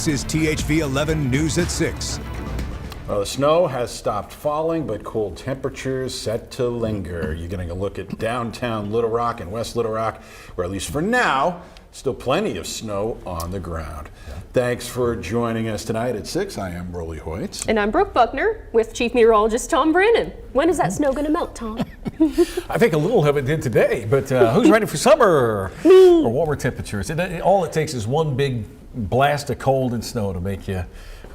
This is THV 11 News at 6. Well, the snow has stopped falling, but cold temperatures set to linger. You're getting a look at downtown Little Rock and West Little Rock, where at least for now, still plenty of snow on the ground. Thanks for joining us tonight at 6. I am Rolly Hoyt. And I'm Brooke Buckner with Chief Meteorologist Tom Brennan. When is that snow going to melt, Tom? I think a little of it did today, but who's ready for summer or warmer temperatures? All it takes is one big blast of cold and snow to make you,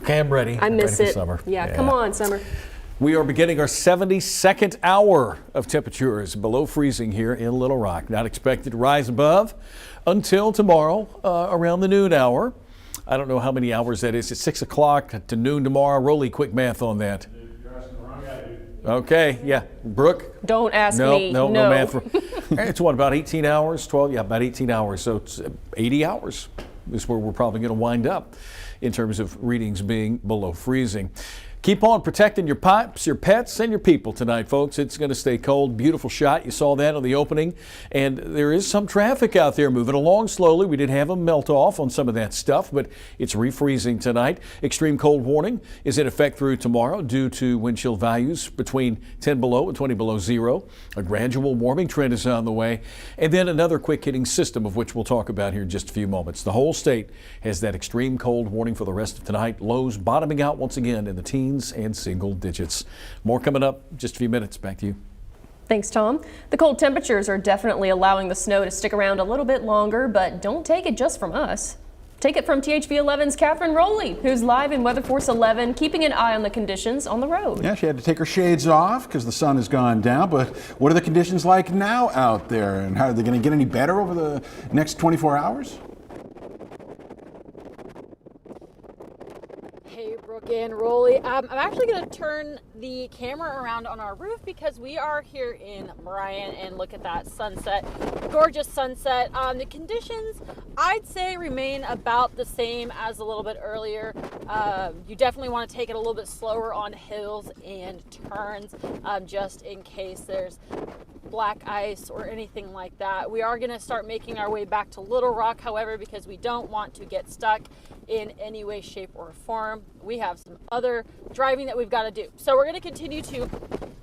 okay, I'm ready. I miss ready it. For summer. Yeah, come on, summer. We are beginning our 72nd hour of temperatures below freezing here in Little Rock. Not expected to rise above until tomorrow around the noon hour. I don't know how many hours that is. It's 6 o'clock to noon tomorrow. Rolly, quick math on that. Okay, yeah. Brooke? Don't ask me. No math. It's what, about 18 hours? 12? Yeah, about 18 hours. So it's 80 hours is where we're probably going to wind up in terms of readings being below freezing. Keep on protecting your pipes, your pets, and your people tonight, folks. It's going to stay cold. Beautiful shot. You saw that on the opening. And there is some traffic out there moving along slowly. We did have a melt off on some of that stuff, but it's refreezing tonight. Extreme cold warning is in effect through tomorrow due to wind chill values between 10 below and 20 below zero. A gradual warming trend is on the way. And then another quick hitting system, of which we'll talk about here in just a few moments. The whole state has that extreme cold warning for the rest of tonight. Lows bottoming out once again in the teens and single digits. More coming up in just a few minutes. Back to you. Thanks, Tom. The cold temperatures are definitely allowing the snow to stick around a little bit longer, but don't take it just from us. Take it from THV 11's Catherine Rowley, who's live in Weather Force 11, keeping an eye on the conditions on the road. Yeah, she had to take her shades off because the sun has gone down, but what are the conditions like now out there, and how are they going to get any better over the next 24 hours? Brooke and Rolly. I'm actually going to turn the camera around on our roof because we are here in Bryan, and look at that sunset. Gorgeous sunset. The conditions, I'd say, remain about the same as a little bit earlier. You definitely want to take it a little bit slower on hills and turns, just in case there's black ice or anything like that. We are going to start making our way back to Little Rock, however, because we don't want to get stuck in any way, shape, or form. We have some other driving that we've got to do. So we're going to continue to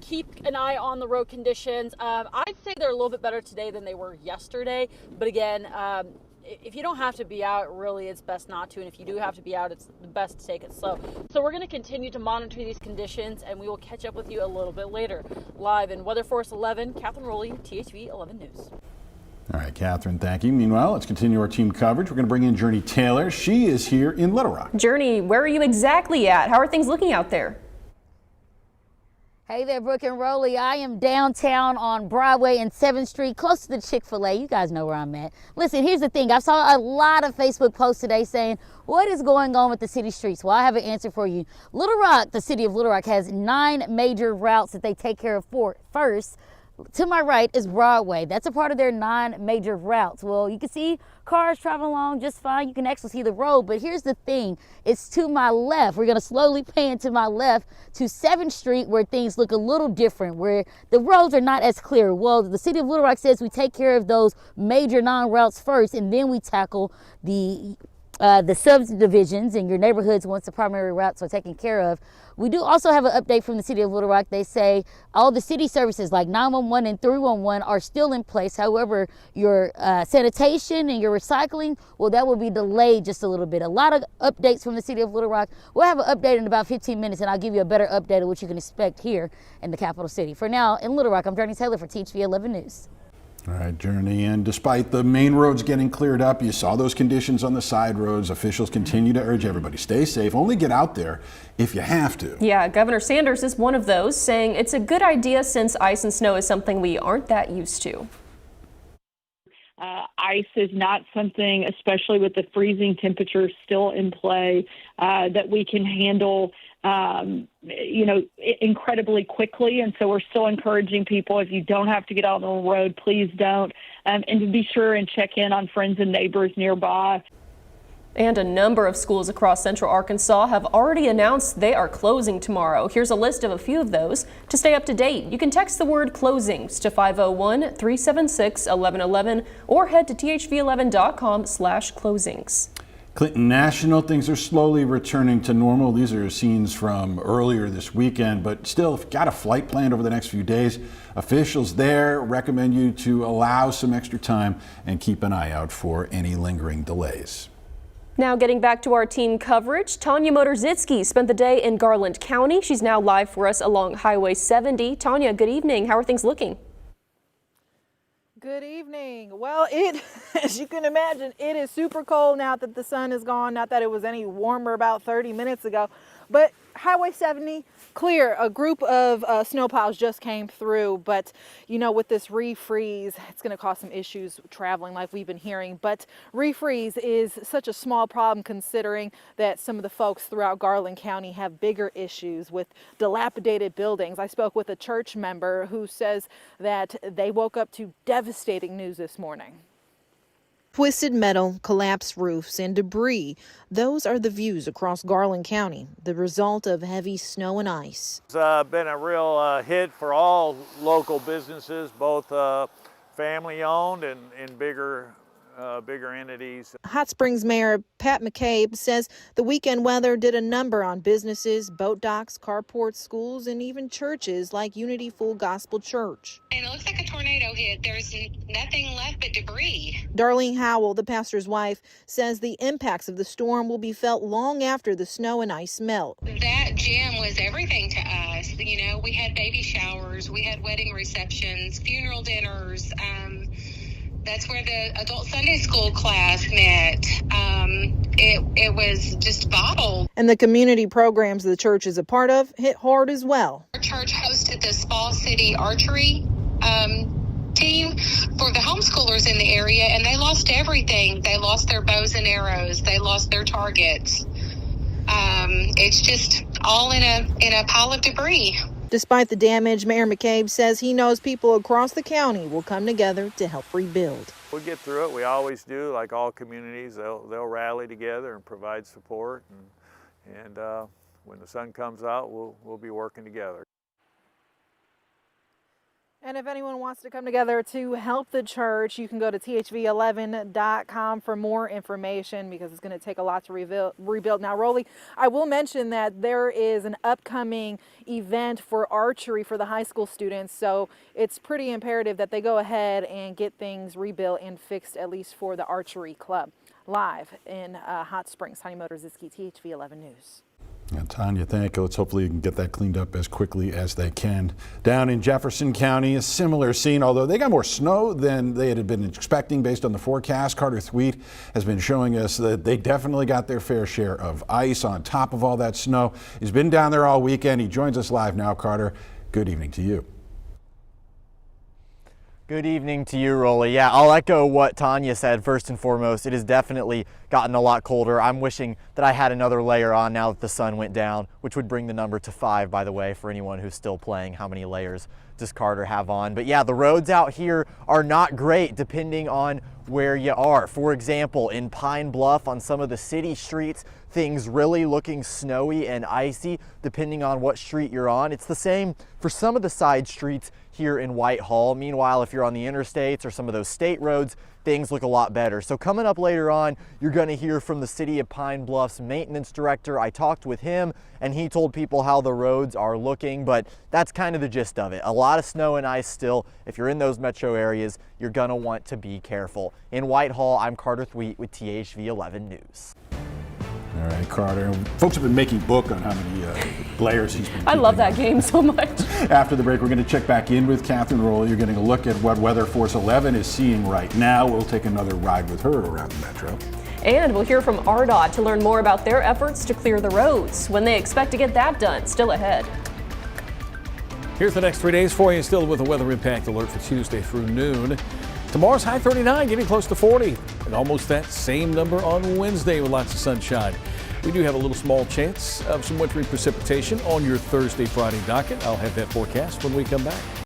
keep an eye on the road conditions. I'd say they're a little bit better today than they were yesterday. But again, if you don't have to be out, really, it's best not to. And if you do have to be out, it's best to take it slow. So we're going to continue to monitor these conditions, and we will catch up with you a little bit later. Live in Weather Force 11, Catherine Rowley, THV 11 News. All right, Catherine, thank you. Meanwhile, let's continue our team coverage. We're going to bring in Journey Taylor. She is here in Little Rock. Journey, where are you exactly at? How are things looking out there? Hey there, Brooke and Rolly. I am downtown on Broadway and 7th Street, close to the Chick-fil-A. You guys know where I'm at. Listen, here's the thing. I saw a lot of Facebook posts today saying, what is going on with the city streets? Well, I have an answer for you. Little Rock, the city of Little Rock, has 9 major routes that they take care of first. To my right is Broadway. That's a part of their 9 major routes. Well, you can see cars traveling along just fine. You can actually see the road, but here's the thing. It's to my left. We're going to slowly pan to my left to 7th Street, where things look a little different, where the roads are not as clear. Well, the city of Little Rock says we take care of those major 9 routes first, and then we tackle the subdivisions in your neighborhoods once the primary routes are taken care of. We do also have an update from the city of Little Rock. They say all the city services like 911 and 311 are still in place. However, your sanitation and your recycling, well, that will be delayed just a little bit. A lot of updates from the city of Little Rock. We'll have an update in about 15 minutes, and I'll give you a better update of what you can expect here in the capital city. For now, in Little Rock, I'm Journey Taylor for THV 11 News. All right, Journey, and despite the main roads getting cleared up, you saw those conditions on the side roads. Officials continue to urge everybody, stay safe, only get out there if you have to. Yeah, Governor Sanders is one of those, saying it's a good idea since ice and snow is something we aren't that used to. Ice is not something, especially with the freezing temperatures still in play, that we can handle incredibly quickly. And so we're still encouraging people, if you don't have to get out on the road, please don't. And to be sure and check in on friends and neighbors nearby. And a number of schools across Central Arkansas have already announced they are closing tomorrow. Here's a list of a few of those. To stay up to date, you can text the word closings to 501-376-1111 or head to thv11.com/closings. Clinton National, things are slowly returning to normal. These are scenes from earlier this weekend, but still, if you've got a flight planned over the next few days, officials there recommend you to allow some extra time and keep an eye out for any lingering delays. Now getting back to our team coverage, Tanya Motorzitsky spent the day in Garland County. She's now live for us along Highway 70. Tanya, good evening. How are things looking? Good evening. Well, as you can imagine, it is super cold now that the sun is gone. Not that it was any warmer about 30 minutes ago, but Highway 70 clear. A group of snowplows just came through, but you know, with this refreeze, it's going to cause some issues traveling like we've been hearing. But refreeze is such a small problem considering that some of the folks throughout Garland County have bigger issues with dilapidated buildings. I spoke with a church member who says that they woke up to devastating news this morning. Twisted metal, collapsed roofs, and debris. Those are the views across Garland County, the result of heavy snow and ice. It's been a real hit for all local businesses, both family-owned and bigger entities. Hot Springs Mayor Pat McCabe says the weekend weather did a number on businesses, boat docks, carports, schools, and even churches like Unity Full Gospel Church. And it looks like a tornado hit. There's nothing left but debris. Darlene Howell, the pastor's wife, says the impacts of the storm will be felt long after the snow and ice melt. That gym was everything to us. You know, we had baby showers, we had wedding receptions, funeral dinners. That's where the adult Sunday school class met. It was just bottled. And the community programs the church is a part of hit hard as well. Our church hosted this Fall City archery team for the homeschoolers in the area, and they lost everything. They lost their bows and arrows. They lost their targets. It's just all in a pile of debris. Despite the damage, Mayor McCabe says he knows people across the county will come together to help rebuild. We'll get through it. We always do, like all communities. They'll rally together and provide support, and when the sun comes out, we'll be working together. And if anyone wants to come together to help the church, you can go to thv11.com for more information because it's going to take a lot to rebuild. Now, Rolly, I will mention that there is an upcoming event for archery for the high school students, so it's pretty imperative that they go ahead and get things rebuilt and fixed, at least for the archery club. Live in Hot Springs, Tanya Motorzitsky, THV11 News. And Tanya, thank you. Let's hopefully you can get that cleaned up as quickly as they can. Down in Jefferson County, a similar scene, although they got more snow than they had been expecting based on the forecast. Carter Thweet has been showing us that they definitely got their fair share of ice on top of all that snow. He's been down there all weekend. He joins us live now. Carter, good evening to you. Good evening to you, Rolly. Yeah, I'll echo what Tanya said. First and foremost, it has definitely gotten a lot colder. I'm wishing that I had another layer on now that the sun went down, which would bring the number to 5, by the way, for anyone who's still playing. How many layers does Carter have on? But yeah, the roads out here are not great depending on where you are. For example, in Pine Bluff on some of the city streets, things really looking snowy and icy depending on what street you're on. It's the same for some of the side streets here in Whitehall. Meanwhile, if you're on the interstates or some of those state roads, things look a lot better. So coming up later on, you're going to hear from the City of Pine Bluff's maintenance director. I talked with him and he told people how the roads are looking, but that's kind of the gist of it. A lot of snow and ice still. If you're in those metro areas, you're going to want to be careful. In Whitehall, I'm Carter Thweet with THV 11 News. All right, Carter. Folks have been making book on how many layers he's been I love that game so much. After the break, we're going to check back in with Catherine Rowley. You're getting a look at what Weather Force 11 is seeing right now. We'll take another ride with her around the metro. And we'll hear from RDOT to learn more about their efforts to clear the roads. When they expect to get that done, still ahead. Here's the next 3 days for you, still with a weather impact alert for Tuesday through noon. Tomorrow's high 39, getting close to 40, and almost that same number on Wednesday with lots of sunshine. We do have a little small chance of some wintry precipitation on your Thursday, Friday docket. I'll have that forecast when we come back.